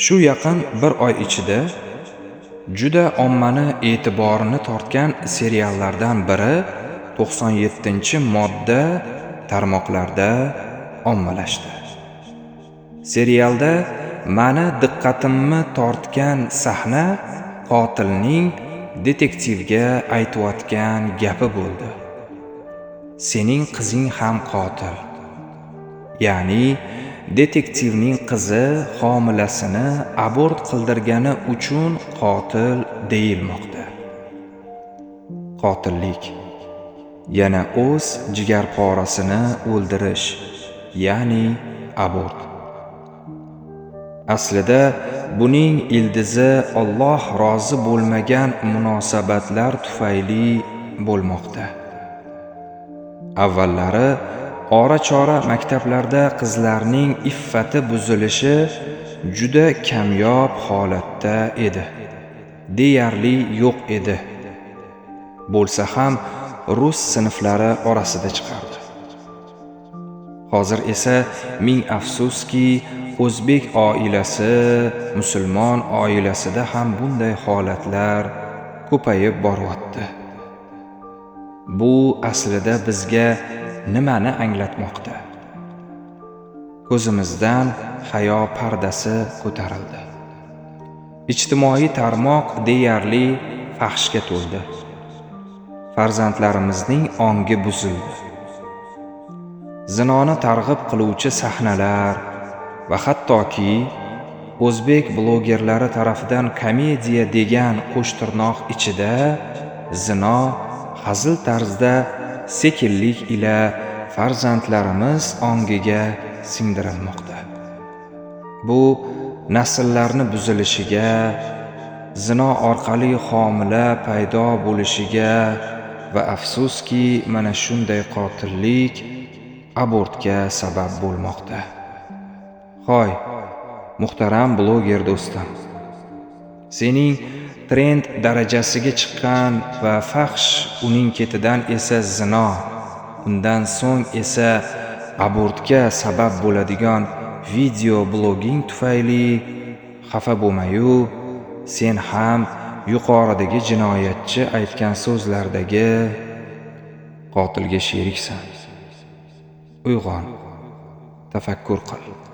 Shu yaqin bir oy ichida juda ommani e'tiborini tortgan seriallardan biri 97-modda tarmoqlarda ommalashdi. Serialda meni diqqatimni tortgan sahna qotilning detektivga aytayotgan gapi bo'ldi. Sening qizing ham qotil. Ya'ni detektivning qizi homilasini abort qildirgani uchun qotil deyilmoqda. Qotillik yana o'z jigarporasini o'ldirish, ya'ni abort. Aslida buning ildizi Alloh rozi bo'lmagan munosabatlar tufayli bo'lmoqda. Avvallari ora-chora maktablarda qizlarning iffati buzilishi juda kamyob holatda edi. Deyarli yo'q edi. Bo'lsa ham rus sinflari orasida chiqardi. Hozir esa ming afsuski o'zbek oilasi, musulmon oilasida ham bunday holatlar ko'payib boryapti. Bu aslida bizga nimani anglatmoqda? Ko'zimizdan hayo pardasi ko'tarildi. Ijtimoiy tarmoq deyarli fahshga to'ldi. Farzandlarimizning ongi buzildi. Zinoni targ'ib qiluvchi sahnalar va hattoki o'zbek blogerlari tarafidan komediya degan qo'shtirnoq ichida zino hazil tarzda sekinlik ila farzandlarimiz ongiga singdirilmoqda. Bu nasllarni buzilishiga, zino orqali homila paydo bo'lishiga va afsuski mana shunday qotillik abortga sabab bo'lmoqda. Hoy, muhtaram bloger do'stim. Sening trend darajasiga chiqqan va fahsh, uning ketidan esa zino, undan so'ng esa abortga sabab bo'ladigan video bloging tufayli xafa bo'lmayu, sen ham yuqoridagi jinoyatchi aytgan so'zlardagi qotilga sheriksan. Uyg'on, tafakkur qil.